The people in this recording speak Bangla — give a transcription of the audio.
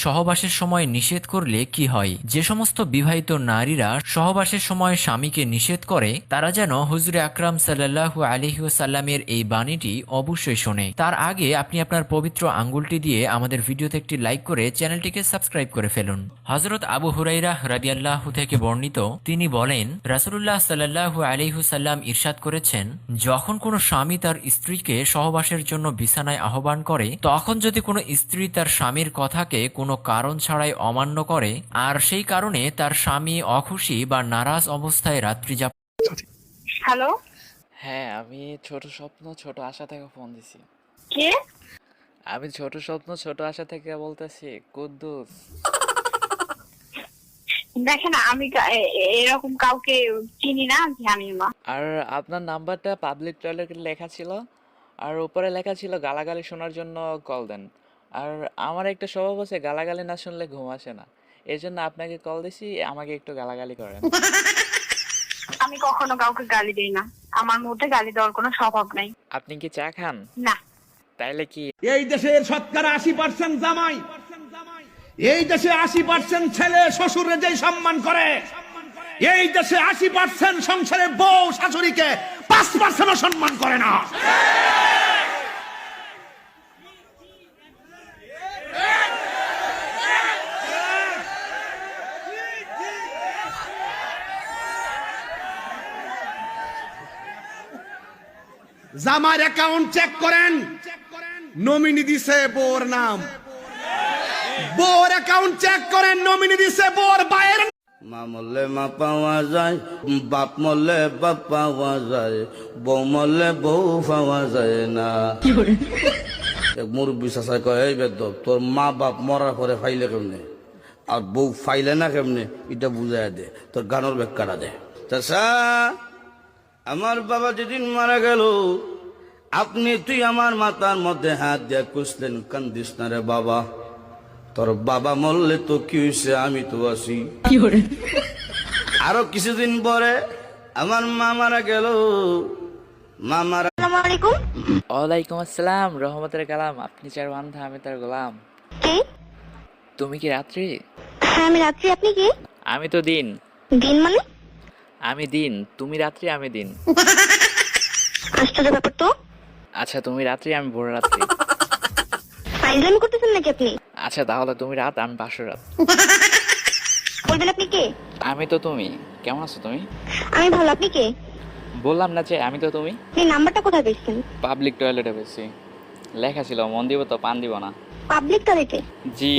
সহবাসের সময় নিষেধ করলে কি হয়? যে সমস্ত বিবাহিত নারীরা সহবাসের সময় স্বামীকে নিষেধ করে তারা যেন হুজুরে আকরাম সাল্লাল্লাহু আলাইহি ওয়াসাল্লামের এই বাণীটি অবশ্যই শোনে। তার আগে আপনি আপনার পবিত্র আঙ্গুলটি দিয়ে আমাদের ভিডিওতে একটি লাইক করে চ্যানেলটিকে সাবস্ক্রাইব করে ফেলুন। হযরত আবু হুরাইরা রাদিয়াল্লাহু থেকে বর্ণিত, তিনি বলেন, রাসূলুল্লাহ সাল্লাল্লাহু আলাইহি ওয়াসাল্লাম ইরশাদ করেছেন, যখন কোনো স্বামী তার স্ত্রীকে সহবাসের জন্য বিছানায় আহ্বান করে, তখন যদি কোনো স্ত্রী তার স্বামীর কথাকে কোনো কারণ ছাড়াই অমান্য করে আর সেই কারণে তার স্বামী অখুশি বা নারাজ অবস্থায় রাত্রি যাপন। হ্যালো, হ্যাঁ, আমি ছোট স্বপ্ন ছোট আশা থেকে ফোন দিছি। কে? আমি ছোট স্বপ্ন ছোট আশা থেকে বলতেছি, কুদ্দুস। দেখেন আমি এরকম কাউকে চিনি না, জানি না। আর আপনার নাম্বারটা পাবলিক টয়লেটে লেখা ছিল, আর উপরে লেখা ছিল গালাগালি শোনার জন্য কল দেন। আর আমার একটা স্বভাব আছে, গালাগালি না শুনলে ঘুম আসে না। এই জন্য আপনাকে কল দিছি, আমাকে একটু গালাগালি করেন। আমি কখনো কাউকে গালি দিই না, আমার মধ্যে গালি দেওয়ার কোনো স্বভাব নাই। আপনি কি চা খান? না। তাইলে কি এই দেশের শতকরা 80% জামাই, এই দেশে 80% ছেলে শ্বশুরে যে সম্মান করে, এই দেশে 80% সংসারের বউ শাশুড়িকে 5% সম্মান করে না। জামার অ্যাকাউন্ট চেক করেন, নমিনি দিছে বউর নাম। বউর অ্যাকাউন্ট চেক করেন, নমিনি দিছে বউর বায়ের। মা মরলে মা পাওয়া যায়, বাপ মরলে বাপ পাওয়া যায়, বউ মরলে বউ পাওয়া যায় না। মুরব্বী চাষা কয়, এই বেদব, তোর মা বাপ মরার পরে ফাইলে কেমনে আর বউ ফাইলে না কেমনে, এটা বুঝাই দে, তোর গানোর ব্যাখ্যাটা দে। চাষা, আমার বাবা যেদিন মারা গেল, তুই আমার মাথার মধ্যে হাত দিয়ে কুসলেন, কান্দিস না রে বাবা, তোর বাবা মরলে তো কি হয়েছে, আমি তো আছি। আরো কিছুদিন পরে আমার মা মারা গেল, মা মারা। ওয়ালাইকুম আসসালাম, রহমতের কালাম। আপনি যার বান্ধা, আমি তার গোলাম। কে? তুমি কি রাত্রি? হ্যাঁ আমি রাত্রি, আপনি কি? আমি তো দিন। দিন মানে? আমি দিন, তুমি রাত্রি, আমি দিন। আশ্চর্য ব্যাপার তো। আচ্ছা, তুমি রাত্রি, আমি ভোর রাত্রি। ফাইজলামি করতেছেন নাকি আপনি? আচ্ছা, তাহলে তুমি রাত, আমি বাসর রাত। বলবেন আপনি কে? আমি তো তুমি। কেমন আছো তুমি? আমি ভালো, আপনি কে? বললাম না যে আমি তো তুমি। আপনি নাম্বারটা কোথায় পেয়েছেন? পাবলিক টয়লেটে পেয়েছি, লেখা ছিল মন দিব তো পান দিব না। পাবলিক টয়লেটে? জি।